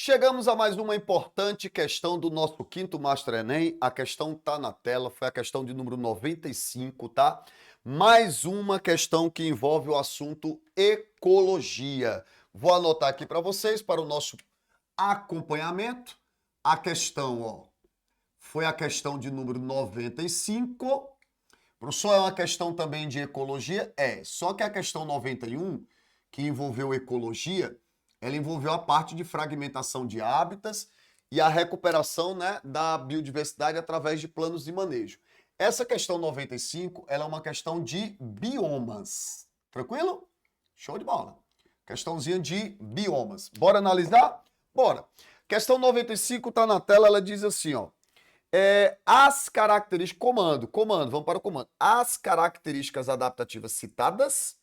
Chegamos a mais uma importante questão do nosso quinto Master Enem. A questão tá na tela, foi a questão de número 95, tá? Mais uma questão que envolve o assunto ecologia. Vou anotar aqui para vocês, para o nosso acompanhamento. A questão, ó, foi a questão de número 95. Professor, é uma questão também de ecologia? É, só que a questão 91, que envolveu ecologia, ela envolveu a parte de fragmentação de hábitats e a recuperação, né, da biodiversidade através de planos de manejo. Essa questão 95, ela é uma questão de biomas. Tranquilo? Show de bola. Questãozinha de biomas. Bora analisar? Bora. Questão 95 tá na tela, ela diz assim, ó. As características, vamos para o comando. As características adaptativas citadas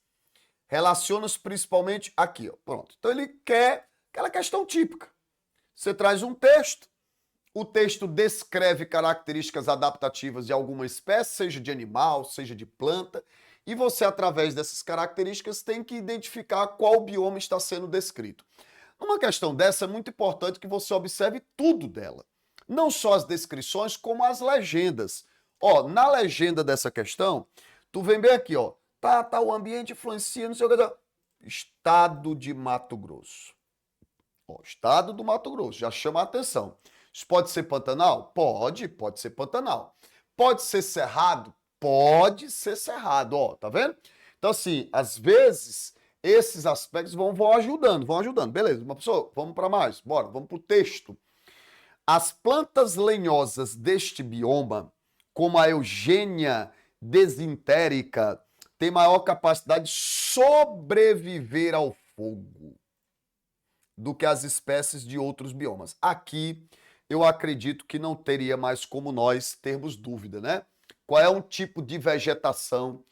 relacionam-se principalmente aqui, ó. Pronto. Então ele quer aquela questão típica. Você traz um texto, o texto descreve características adaptativas de alguma espécie, seja de animal, seja de planta, e você, através dessas características, tem que identificar qual bioma está sendo descrito. Numa questão dessa, é muito importante que você observe tudo dela. Não só as descrições, como as legendas. Ó, na legenda dessa questão, tu vem bem aqui, ó. Tá, o ambiente influencia, não sei o que. Estado de Mato Grosso. Ó, estado do Mato Grosso, já chama a atenção. Isso pode ser Pantanal? Pode ser Pantanal. Pode ser Cerrado? Pode ser Cerrado, ó, tá vendo? Então, assim, às vezes, esses aspectos vão ajudando. Beleza, uma pessoa, vamos para mais, bora, vamos pro texto. As plantas lenhosas deste bioma, como a Eugênia desintérica, têm maior capacidade de sobreviver ao fogo do que as espécies de outros biomas. Aqui, eu acredito que não teria mais como nós termos dúvida, né? Qual é um tipo de vegetação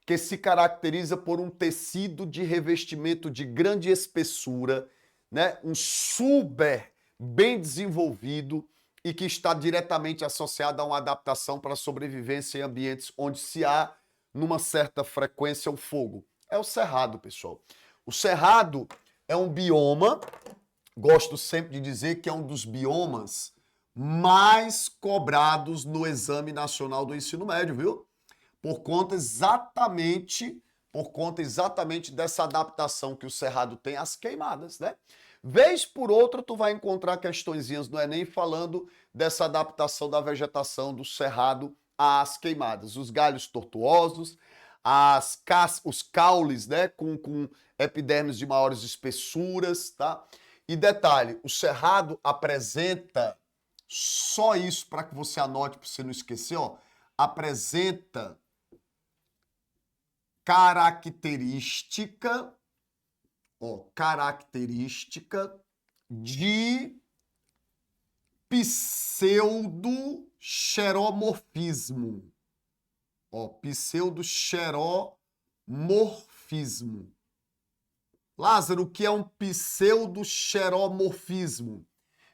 que se caracteriza por um tecido de revestimento de grande espessura, né? Um super bem desenvolvido e que está diretamente associado a uma adaptação para a sobrevivência em ambientes onde se há, numa certa frequência, o fogo. É o cerrado, pessoal. O cerrado é um bioma, gosto sempre de dizer que é um dos biomas mais cobrados no Exame Nacional do Ensino Médio, viu? Por conta exatamente dessa adaptação que o cerrado tem às queimadas, né? Vez por outra, tu vai encontrar questõezinhas no Enem falando dessa adaptação da vegetação do cerrado às queimadas. Os galhos tortuosos, os caules, né, com epidermes de maiores espessuras, tá? E detalhe, o cerrado apresenta, só isso para que você anote, para você não esquecer, ó, apresenta característica de pseudo-xeromorfismo. Ó, pseudo-xeromorfismo. Lázaro, o que é um pseudo-xeromorfismo?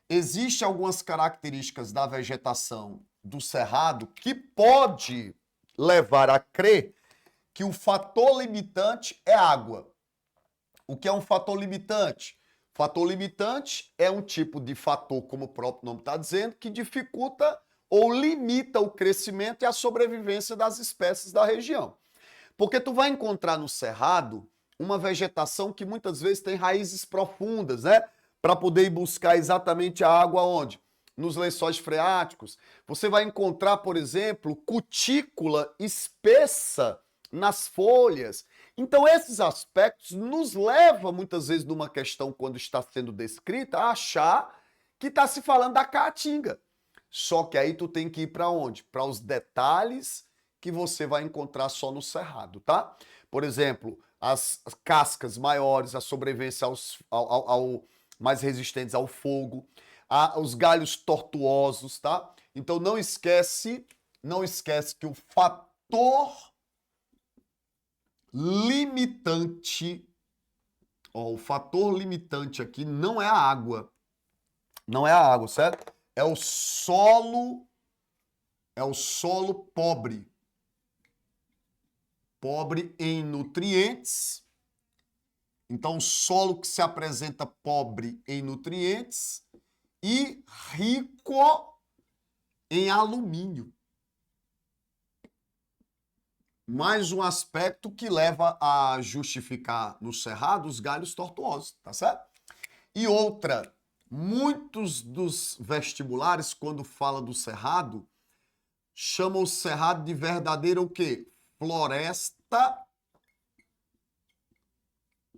Existem algumas características da vegetação do cerrado que pode levar a crer que o fator limitante é água. O que é um fator limitante? Fator limitante é um tipo de fator, como o próprio nome está dizendo, que dificulta ou limita o crescimento e a sobrevivência das espécies da região. Porque tu vai encontrar no cerrado uma vegetação que muitas vezes tem raízes profundas, né? Para poder ir buscar exatamente a água onde? Nos lençóis freáticos. Você vai encontrar, por exemplo, cutícula espessa nas folhas. Então, esses aspectos nos levam, muitas vezes, numa questão, quando está sendo descrita, a achar que está se falando da caatinga. Só que aí tu tem que ir para onde? Para os detalhes que você vai encontrar só no cerrado, tá? Por exemplo, as cascas maiores, a sobrevivência mais resistentes ao fogo, os galhos tortuosos, tá? Então não esquece que o fator limitante, ó, o fator limitante aqui não é a água. Não é a água, certo? É o solo pobre. Pobre em nutrientes. Então, o solo que se apresenta pobre em nutrientes e rico em alumínio. Mais um aspecto que leva a justificar no cerrado os galhos tortuosos, tá certo? E outra, muitos dos vestibulares, quando fala do cerrado, chamam o cerrado de verdadeira o quê? Floresta.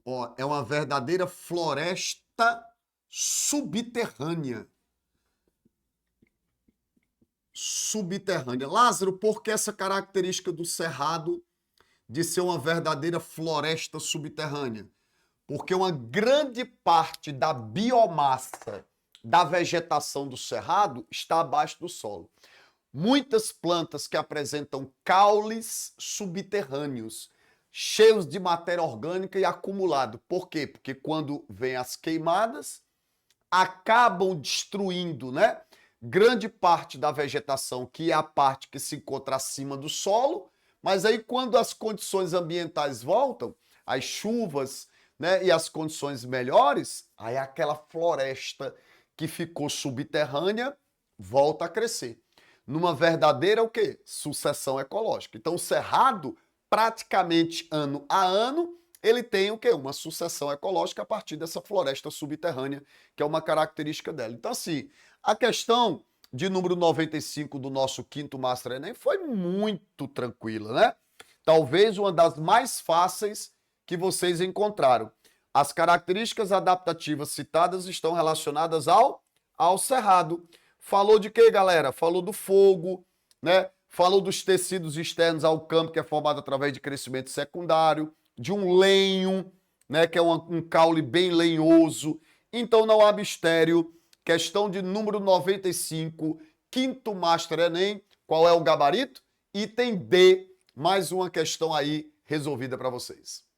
Ó, é uma verdadeira floresta subterrânea. Subterrânea. Lázaro, por que essa característica do cerrado de ser uma verdadeira floresta subterrânea? Porque uma grande parte da biomassa da vegetação do cerrado está abaixo do solo. Muitas plantas que apresentam caules subterrâneos, cheios de matéria orgânica e acumulado. Por quê? Porque quando vem as queimadas, acabam destruindo, né? Grande parte da vegetação, que é a parte que se encontra acima do solo, mas aí quando as condições ambientais voltam, as chuvas, né, e as condições melhores, aí aquela floresta que ficou subterrânea volta a crescer. Numa verdadeira o quê? Sucessão ecológica. Então o cerrado, praticamente ano a ano, ele tem o quê? Uma sucessão ecológica a partir dessa floresta subterrânea, que é uma característica dela. Então assim, a questão de número 95 do nosso quinto Master Enem foi muito tranquila, né? Talvez uma das mais fáceis que vocês encontraram. As características adaptativas citadas estão relacionadas ao cerrado. Falou de quê, galera? Falou do fogo, né? Falou dos tecidos externos ao campo, que é formado através de crescimento secundário, de um lenho, né? Que é um caule bem lenhoso. Então não há mistério. Questão de número 95, quinto Master Enem. Qual é o gabarito? Item D. Mais uma questão aí resolvida para vocês.